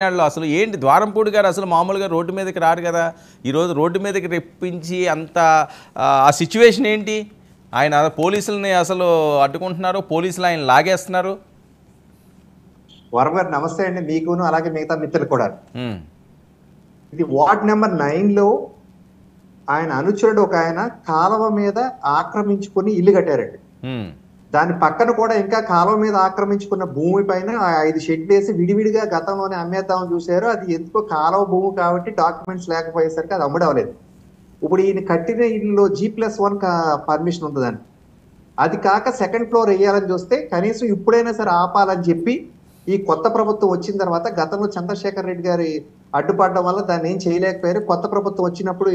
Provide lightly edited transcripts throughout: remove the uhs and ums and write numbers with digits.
కాకినాడలో అసలు ఏంటి ద్వారంపూడి గారు అసలు మామూలుగా రోడ్డు మీదకి రారు కదా. ఈరోజు రోడ్డు మీదకి రెప్పించి అంత ఆ సిచ్యువేషన్ ఏంటి? ఆయన పోలీసుల్ని అసలు అడ్డుకుంటున్నారు, పోలీసులు ఆయన లాగేస్తున్నారు. వరం గారు నమస్తే అండి, మీకును అలాగే మిగతా మిత్రులు కూడా. ఉమ్, ఇది వార్డ్ నెంబర్ 9లో ఆయన అనుచరుడు ఒక ఆయన కాలువ మీద ఆక్రమించుకుని ఇల్లు కట్టారండి. ఉమ్, దాని పక్కన కూడా ఇంకా కాలువ మీద ఆక్రమించుకున్న భూమి పైన 5 షెడ్లు వేసి విడివిడిగా గతంలోనే అమ్మేద్దామని చూశారు. అది ఎందుకో కాలువ భూమి కాబట్టి డాక్యుమెంట్స్ లేకపోయేసరికి అది అవ్వలేదు. ఇప్పుడు ఈయన కట్టిన ఇల్లులో G+1 పర్మిషన్ ఉంటుందండి. అది కాక సెకండ్ ఫ్లోర్ వేయాలని చూస్తే కనీసం ఇప్పుడైనా సరే ఆపాలని చెప్పి ఈ కొత్త ప్రభుత్వం వచ్చిన తర్వాత గతంలో చంద్రశేఖర్ రెడ్డి గారి అడ్డుపడడం వల్ల దాన్ని ఏం చేయలేకపోయారు. కొత్త ప్రభుత్వం వచ్చినప్పుడు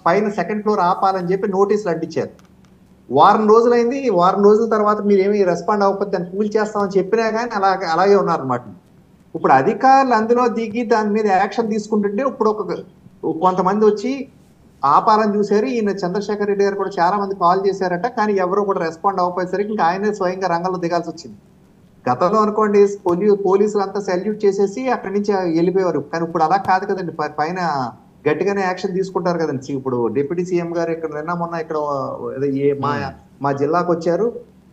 పైన సెకండ్ ఫ్లోర్ ఆపాలని చెప్పి నోటీసులు అంటించారు. వారం రోజులైంది. వారం రోజుల తర్వాత మీరేమి రెస్పాండ్ అవ్వకపోతే దాన్ని కూల్ చేస్తామని చెప్పినా కానీ అలాగే ఉన్నారన్నమాట. ఇప్పుడు అధికారులు అందులో దిగి దాని మీద యాక్షన్ తీసుకుంటుంటే ఇప్పుడు కొంతమంది వచ్చి ఆపాలని చూశారు. ఈయన చంద్రశేఖర్ రెడ్డి గారు కూడా చాలా మంది కాల్ చేశారట, కానీ ఎవరు కూడా రెస్పాండ్ అవ్వకపోయేసరికి ఇంకా ఆయనే స్వయంగా రంగంలో దిగాల్సి వచ్చింది. గతంలో అనుకోండి పోలీసులు అంతా సెల్యూట్ చేసేసి అక్కడి నుంచి వెళ్ళిపోయేవారు, కానీ ఇప్పుడు అలా కాదు కదండి. పైన గట్టిగానే యాక్షన్ తీసుకుంటారు కదండి. ఇప్పుడు డిప్యూటీ సీఎం గారు ఇక్కడ మొన్న ఇక్కడ మా జిల్లాకు వచ్చారు.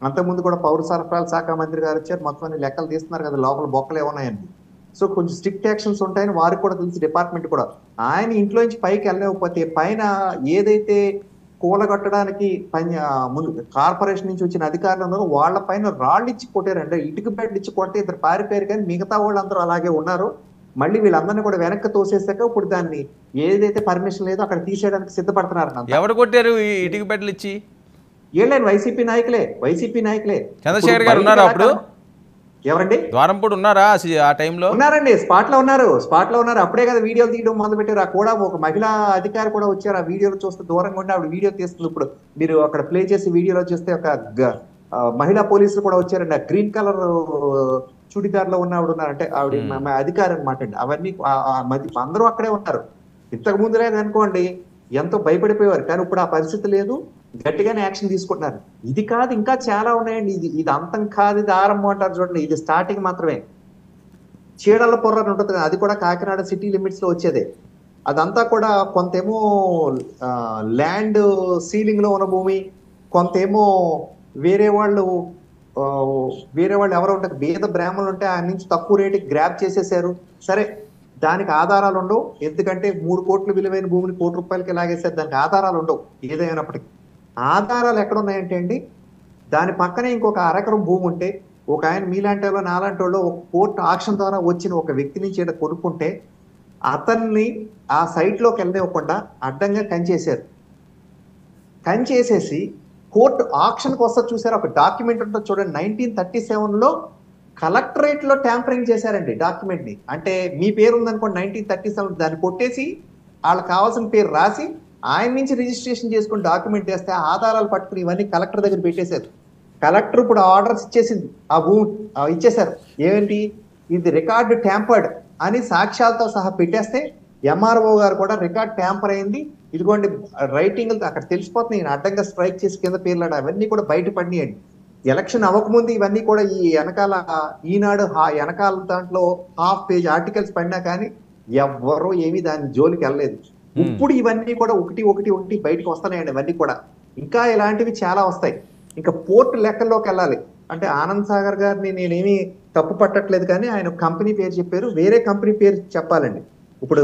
అంతకుముందు కూడా పౌర సరఫరాల శాఖ మంత్రి గారు వచ్చారు. మొత్తం అన్ని లెక్కలు తీస్తున్నారు కదా, లోపల బొక్కలు ఏమన్నాయండి. సో కొంచెం స్ట్రిక్ట్ యాక్షన్స్ ఉంటాయని వారికి కూడా తెలిసి డిపార్ట్మెంట్ కూడా ఆయన ఇంట్లో నుంచి పైకి వెళ్ళలేకపోతే పైన ఏదైతే కూలగొట్టడానికి ముందు కార్పొరేషన్ నుంచి వచ్చిన అధికారులు ఉన్నారో వాళ్ళ పైన రాళ్ళు ఇచ్చి కొట్టారంటే, ఇటుక బెడ్లు ఇచ్చి కొట్టే ఇద్దరు పారిపోయారు. కానీ మిగతా వాళ్ళందరూ అలాగే ఉన్నారు. మళ్ళీ వీళ్ళందరినీ కూడా వెనక్కి తోసేసాక ఇప్పుడు దాన్ని ఏదైతే పర్మిషన్ లేదో అక్కడ తీసేయడానికి సిద్ధపడుతున్నారు. ఎవరు కొట్టారు ఈ ఇటుక బెడ్లు ఇచ్చి? ఏం వైసీపీ నాయకులే. చంద్రశేఖర్ గారు ఉన్నారా అప్పుడు? ఎవరండి? ద్వారంపూడి ఉన్నారా ఆ టైంలో? ఉన్నారండి, స్పాట్ లో ఉన్నారు. అప్పుడే కదా వీడియోలు తీయడం మొదలు పెట్టారు. ఆ కూడా ఒక మహిళా అధికారి కూడా వచ్చారు. ఆ వీడియోలు చూస్తే దూరంగా ఉండి ఆవిడ వీడియో తీస్తుంది. ఇప్పుడు మీరు అక్కడ ప్లే చేసి వీడియోలో చూస్తే ఒక మహిళా పోలీసులు కూడా వచ్చారండి. ఆ గ్రీన్ కలర్ చుడిదార్ లో ఉన్న ఆవిడ ఉన్నారు, అంటే ఆవిడ అధికారి అనమాట అండి. అవన్నీ అందరూ అక్కడే ఉన్నారు. ఇంతకు ముందు లేదు అనుకోండి, ఎంతో భయపడిపోయేవారు. కానీ ఇప్పుడు ఆ పరిస్థితి లేదు, గట్టిగానే యాక్షన్ తీసుకుంటున్నారు. ఇది కాదు ఇంకా చాలా ఉన్నాయండి. ఇది అంతం కాదు, ఇది ఆరంభం అంటారు చూడండి. ఇది స్టార్టింగ్ మాత్రమే. చీడల పొర్ర అని ఉంటుంది, అది కూడా కాకినాడ సిటీ లిమిట్స్ లో వచ్చేదే. అదంతా కూడా కొంతేమో ల్యాండ్ సీలింగ్ లో ఉన్న భూమి, కొంతేమో వేరే వాళ్ళు ఎవరో ఉంటారు, బీద బ్రాహ్మణులు ఉంటే ఆయన నుంచి తక్కువ రేటుకి గ్రాప్ చేసేసారు. సరే, దానికి ఆధారాలు ఉండవు. ఎందుకంటే 3 కోట్ల విలువైన భూమిని ₹1 కోట్లకి లాగేసారు. దానికి ఆధారాలు ఉండవు. ఏదైనప్పటికీ ఆధారాలు ఎక్కడ ఉన్నాయంటే అండి, దాని పక్కనే ఇంకొక అరెకరం భూమి ఉంటే ఒక ఆయన మీలాంటి వాళ్ళు నాలాంటి వాళ్ళు ఒక కోర్టు ఆక్షన్ ద్వారా వచ్చిన ఒక వ్యక్తి నుంచి ఏదో కొనుక్కుంటే అతన్ని ఆ సైట్ లోకి వెళ్ళనివ్వకుండా అడ్డంగా కంచేసేసి కోర్టు ఆక్షన్కి వస్తా చూసారు. ఒక డాక్యుమెంట్ ఉంటుంది చూడండి, 1937లో కలెక్టరేట్ లో ట్యాంపరింగ్ చేశారండి డాక్యుమెంట్ ని. అంటే మీ పేరు ఉందనుకోండి 1937, దాన్ని కొట్టేసి వాళ్ళకి కావాల్సిన పేరు రాసి ఆయన నుంచి రిజిస్ట్రేషన్ చేసుకుని డాక్యుమెంట్ చేస్తే ఆధారాలు పట్టుకుని ఇవన్నీ కలెక్టర్ దగ్గర పెట్టేశారు. కలెక్టర్ ఇప్పుడు ఆర్డర్స్ ఇచ్చేసింది, ఆ భూమి ఇచ్చేశారు. ఏంటి ఇది రికార్డు ట్యాంపర్డ్ అని సాక్ష్యాలతో సహా పెట్టేస్తే ఎంఆర్ఓ గారు కూడా రికార్డ్ ట్యాంపర్ అయింది, ఇదిగోండి రైటింగ్ అక్కడ తెలిసిపోతుంది. ఈయన అడ్డంగా స్ట్రైక్ చేసి కింద పేర్లాడు, అవన్నీ కూడా బయటపడినాయండి. ఎలక్షన్ అవ్వకముందు ఇవన్నీ కూడా ఈ వెనకాల ఈనాడు వెనకాల దాంట్లో హాఫ్ పేజ్ ఆర్టికల్స్ పడినా కానీ ఎవ్వరూ ఏమీ దాని జోలికి వెళ్ళలేదు. ఇప్పుడు ఇవన్నీ కూడా ఒకటి బయటకు వస్తున్నాయండి. ఇవన్నీ కూడా ఇంకా ఇలాంటివి చాలా వస్తాయి. ఇంకా పోర్టు లెక్కల్లోకి వెళ్ళాలి అంటే ఆనంద్ సాగర్ గారిని నేనేమి తప్పు పట్టట్లేదు, కానీ ఆయన కంపెనీ పేరు చెప్పారు, వేరే కంపెనీ పేరు చెప్పాలండి. ఇప్పుడు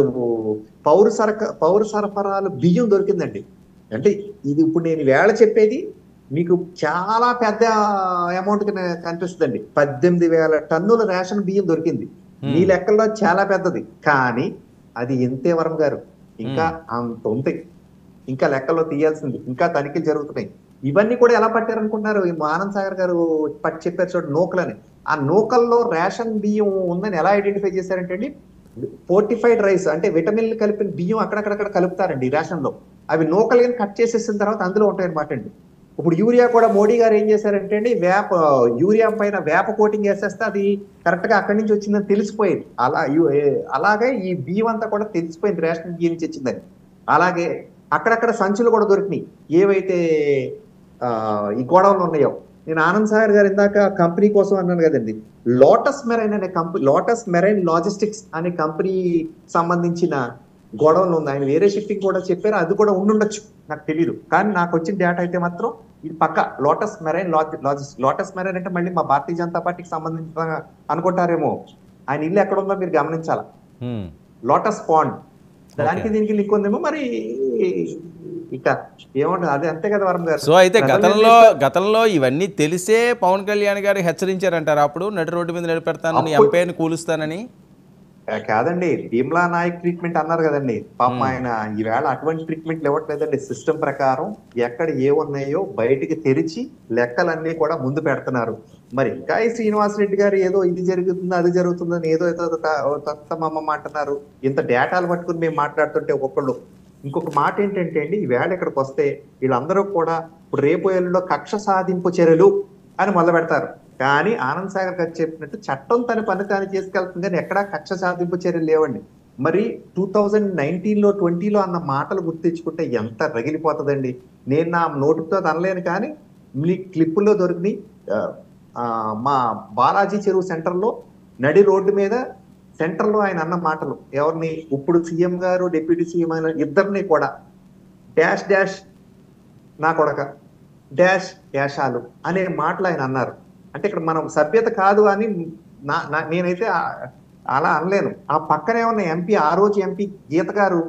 పౌర సరఫరాలు బియ్యం దొరికిందండి. అంటే ఇది ఇప్పుడు నేను వేళ చెప్పేది మీకు చాలా పెద్ద అమౌంట్ కనిపిస్తుందండి. 18,000 టన్నుల రేషన్ బియ్యం దొరికింది. మీ లెక్కల్లో చాలా పెద్దది, కానీ అది ఎంతే వరం గారు ఇంకా అంత ఉంది. ఇంకా లెక్కల్లో తీయాల్సింది, ఇంకా తనిఖీలు జరుగుతున్నాయి. ఇవన్నీ కూడా ఎలా పట్టారనుకుంటున్నారు? ఈ ఆనంద్ సాగర్ గారు చెప్పారు చూడండి, నూకలని. ఆ నూకల్లో రేషన్ బియ్యం ఉందని ఎలా ఐడెంటిఫై చేశారంటే అండి, ఫోర్టిఫైడ్ రైస్ అంటే విటమిన్ కలిపిన బియ్యం అక్కడక్కడ కలుపుతారండి రేషన్ లో. అవి నూకలు కట్ చేసేసిన తర్వాత అందులో ఉంటాయన్నమాట అండి. ఇప్పుడు యూరియా కూడా మోడీ గారు ఏం చేశారంటే అండి, యూరియా పైన వేప కోటింగ్ వేసేస్తే అది కరెక్ట్ గా అక్కడి నుంచి వచ్చిందని తెలిసిపోయింది. అలాగే ఈ బియ్యం అంతా కూడా తెలిసిపోయింది రేషన్ బియ్యం నుంచి వచ్చిందని. అలాగే అక్కడక్కడ సంచులు కూడా దొరికినాయి, ఏవైతే ఈ గోడౌన్లు ఉన్నాయో నేను ఆనంద్ సాగర్ గారు ఇందాక కంపెనీ కోసం అన్నాను కదండి, లోటస్ మెరైన్ అనే కంపెనీ, లోటస్ మెరైన్ లాజిస్టిక్స్ అనే కంపెనీ సంబంధించిన గొడవలు ఉంది. ఆయన వేరే షిప్పింగ్ కూడా చెప్పారు, అది కూడా ఉండుండొచ్చు, నాకు తెలియదు. కానీ నాకు వచ్చిన డేటా అయితే మాత్రం ఇది పక్క లోటస్ మెరైన్ లోటస్ మెరైన్ అంటే మళ్ళీ మా భారతీయ జనతా పార్టీకి సంబంధించిన అనుకుంటారేమో. ఆయన ఇల్లు ఎక్కడ ఉందో మీరు గమనించాలా. హ్మ్. లోటస్ పాండ్, దానికి దీనికి లింక్ ఉందేమో మరి. ఇక ఏమంటుంది అదే, అంతే కదా వరం గారు. సో అయితే గతంలో ఇవన్నీ తెలిసే పవన్ కళ్యాణ్ గారు హెచ్చరించారంటారు అప్పుడు నడి రోడ్డు మీద నిలబెడతానని, ఎంపైని కూలుస్తానని. కాదండి, భీమ్లా నాయక్ ట్రీట్మెంట్ అన్నారు కదండి, పాపం ఆయన ఈవేళ అటువంటి ట్రీట్మెంట్లు ఇవ్వట్లేదండి. సిస్టమ్ ప్రకారం ఎక్కడ ఏ ఉన్నాయో బయటికి తెరిచి లెక్కలన్నీ కూడా ముందు పెడుతున్నారు. మరి ఇంకా ఈ శ్రీనివాసరెడ్డి గారు ఏదో ఇది జరుగుతుంది అది జరుగుతుందని ఏదో తత్తమమ్మ అంటున్నారు. ఇంత డేటాలు పట్టుకుని మేము మాట్లాడుతుంటే ఒక్కొక్కళ్ళు. ఇంకొక మాట ఏంటంటే అండి, ఈవేళ ఇక్కడికి వస్తే వీళ్ళందరూ కూడా ఇప్పుడు రేపు ఏళ్ళలో కక్ష సాధింపు చర్యలు అని మొదలు పెడతారు. కానీ ఆనంద్ సాగర్ గారు చెప్పినట్టు చట్టం తన పని తాను చేసుకెళ్తుంది, కానీ ఎక్కడా కక్ష సాధింపు చర్యలు లేవండి. మరి 2019లో 20లో అన్న మాటలు గుర్తించుకుంటే ఎంత రగిలిపోతుందండి. నేను నా నోటితో అనలేను, కానీ మీ క్లిప్పుల్లో దొరికినాయి. మా బాలాజీ చెరువు సెంటర్లో నడి రోడ్డు మీద సెంటర్లో ఆయన అన్న మాటలు, ఎవరిని, ఇప్పుడు సీఎం గారు డిప్యూటీ సీఎం అయిన ఇద్దరిని కూడా డాష్ డాష్ నా కొడక డాష్ డాషాలు అనే మాటలు ఆయన అన్నారు. అంటే ఇక్కడ మనం సభ్యత కాదు అని నేనైతే అలా అనలేను. ఆ పక్కనే ఉన్న ఎంపీ, ఆ రోజు ఎంపీ గీత గారు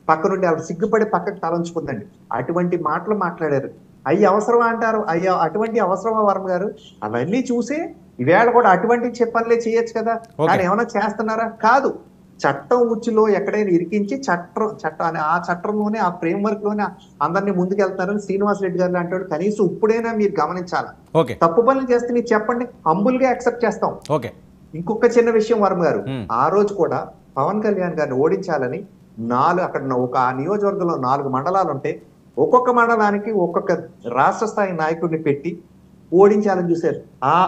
పక్క నుండి ఆవిడ సిగ్గుపడి పక్కకు తలంచుకుందండి. అటువంటి మాటలు మాట్లాడారు. అయ్యి అవసరమా అంటారు, అయ్యో అటువంటి అవసరమా వరం గారు? అవన్నీ చూసే ఈవేళ కూడా అటువంటి చెప్పనులే చేయొచ్చు కదా, కానీ ఏమైనా చేస్తున్నారా? కాదు. చట్టం ఉచ్చులో ఎక్కడైనా ఇరికించి చట్టాన్ని ఆ చట్టంలోనే ఆ ఫ్రేమ్ వర్క్ లోనే అందరినీ ముందుకెళ్తారని శ్రీనివాసరెడ్డి గారు అంటాడు. కనీసం ఇప్పుడైనా మీరు గమనించాలి. తప్పు పనులు చేస్తే మీరు చెప్పండి, హంబుల్ గా యాక్సెప్ట్ చేస్తాం. ఇంకొక చిన్న విషయం వరం గారు, ఆ రోజు కూడా పవన్ కళ్యాణ్ గారిని ఓడించాలని అక్కడ ఒక నియోజకవర్గంలో 4 మండలాలు ఉంటే ఒక్కొక్క మండలానికి ఒక్కొక్క రాష్ట్ర స్థాయి నాయకుడిని పెట్టి ఓడించాలని చూశారు.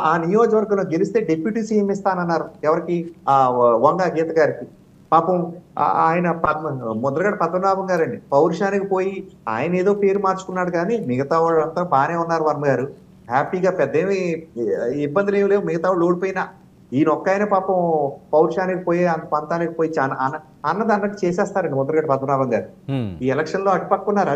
ఆ నియోజకవర్గంలో గెలిస్తే డిప్యూటీ సీఎం ఇస్తానన్నారు. ఎవరికి? ఆ వంగ గీత గారికి. పాపం ఆయన ముద్రగడ పద్మనాభం గారండి, పౌరుషానికి పోయి ఆయన ఏదో పేరు మార్చుకున్నాడు, కానీ మిగతా వాళ్ళంతా బాగానే ఉన్నారు వర్మ గారు, హ్యాపీగా, పెద్ద ఏమి ఇబ్బందులు ఏమి లేవు. మిగతా వాళ్ళు ఓడిపోయినా ఈయన ఒక్క ఆయన పాపం పౌరుషానికి పోయి పంతానికి పోయి అన్నది అన్నట్టు చేసేస్తారండి ముద్రగడ పద్మనాభం గారు. ఈ ఎలక్షన్ లో అటుపక్కున్నారు.